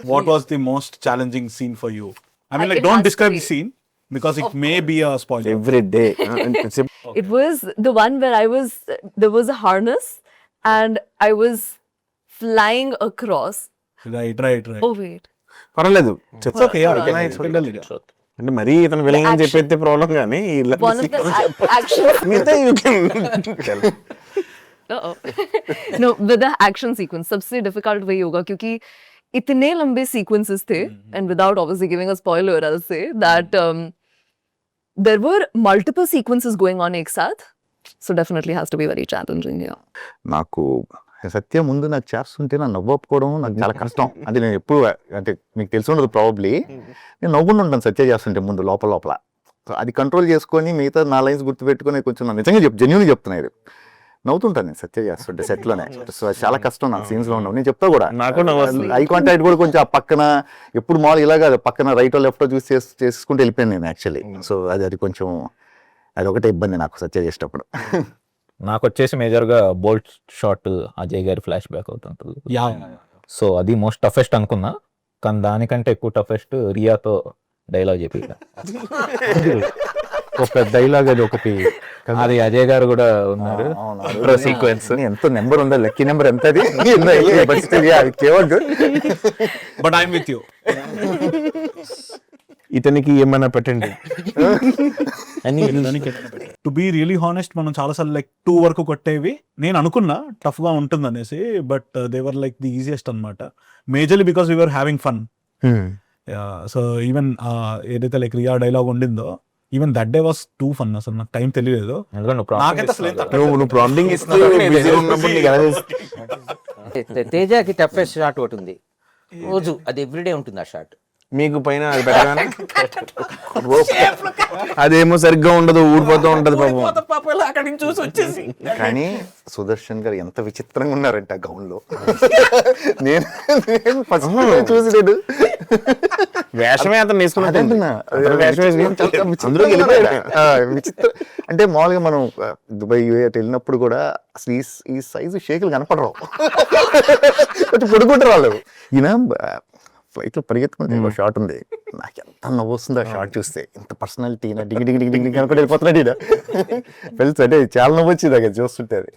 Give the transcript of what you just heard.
What was the most challenging scene for you? I mean, like, It don't has to describe be. the scene because it Of may be a spoiler. Every day It was the one where there was a harness and I was flying across. Right. Oh wait. పర్వాలేదు It's okay, yeah. Alright. It's okay. అంటే మరీ ఇతను villain అని action. చెప్పేస్తే problem కానీ One of the action. మిగతా you can tell. Uh-oh. No, with the action sequence, सबसे difficult वही होगा क्योंकि इतने लंबे sequences थे, and without obviously giving a spoiler, I'll say that there were multiple sequences going on एक साथ, so definitely has to be very challenging here. నాకు సత్యం ముందు నాకు చేస్తుంటే నా నవ్వకపోవడం నాకు చాలా కష్టం. అది నేను ఎప్పుడు అంటే మీకు తెలిసి ఉండదు ప్రాబబ్లీ. నేను నవ్వుకుంటూ ఉంటాను సత్య చేస్తుంటే ముందు లోపల. సో అది కంట్రోల్ చేసుకొని మిగతా నా లైన్స్ గుర్తుపెట్టుకొని కొంచెం నా నిజంగా జెన్యూన్గా చెప్తున్నా ఇది. నవ్వుతుంటాను నేను సత్య చేస్తుంటే సెట్లోనే. సో అది చాలా కష్టం నాకు సీన్స్లో ఉండవు. నేను చెప్తా కూడా ఐ కాంటాక్ట్ కూడా కొంచెం ఆ పక్కన ఎప్పుడు మామూలు ఇలాగా పక్కన రైటో లెఫ్టో చూసి చేసుకుంటూ వెళ్ళిపోయాను నేను యాక్చువల్లీ. సో అది కొంచెం అది ఒకటే ఇబ్బంది నాకు సత్య చేసేటప్పుడు. నాకు వచ్చేసి మేజర్గా బోల్ట్ షాట్ అజయ్ గారి ఫ్లాష్ బ్యాక్ అవుతుంటుంది. Yeah. సో అది మోస్ట్ టఫెస్ట్ అనుకున్నా, కానీ దానికంటే ఎక్కువ టఫెస్ట్ రియాతో డైలాగ్ చెప్పి ఒక డైలాగ్ అది ఒకటి, అది అజయ్ గారు కూడా ఉన్నారు సీక్వెన్స్. ఎంత నెంబర్ ఉందా, లక్కీ నెంబర్ ఎంత అది But I'm with you. ఇతనికి ఏమైనా పెట్టండి. టు బీ రియలీ హానెస్ట్, మనం చాలాసార్లు లైక్ 2 వరకు కొట్టేవి నేను అనుకున్నా టఫ్ గా ఉంటుంది అనేసి, but they were like the easiest అనమాట. Majorly because we are having fun. So even ఏదైతే లైక్ రియా డైలాగ్ ఉండిందో, even that day was too fun. అసలు నాకు టైం తెలియలేదు. నాకైతే అసలు నువ్వు ప్రాంప్టింగ్ ఇస్తూ busy ఉన్నప్పుడు నీకు ఎలా తెలుసు? తేజకి టఫెస్ట్ షాట్ ఒకటి ఉంది, రోజు అది ఎవ్రీడే ఉంటుంది ఆ షాట్. మీకు పైన అది పెట్టగానే అదేమో సరిగ్గా ఉండదు, ఊడిపోతూ ఉంటది పాపం. అక్కడి నుంచి చూసి వచ్చేసి కానీ సుదర్శన్ గారు ఎంత విచిత్రంగా ఉన్నారంట గౌన్ లో. నేను ఫస్ట్ చూసి నేను వేషమే అతను విచిత్రం. అంటే మామూలుగా మనం దుబాయ్ వెళ్ళినప్పుడు కూడా అసలు ఈ సైజు షేకులు కనపడరు, కొంచెం పొడుకుంటారు వాళ్ళు. ఈయన ఫ్లైట్ లో పరిగెత్తుకుంటే షాట్ ఉంది, నాకు ఎంత నవ్వు వస్తుంది ఆ షాట్ చూస్తే. ఇంత పర్సనాలిటీ డింగ్ డింగ్ డింగ్ డింగ్ డింగ్ అనుకుంటే వెళ్ళిపోతున్నాడు ఈయన. వెళ్తే అంటే చాలా నవ్వు వచ్చింది అక్కడ చూస్తుంటే. అది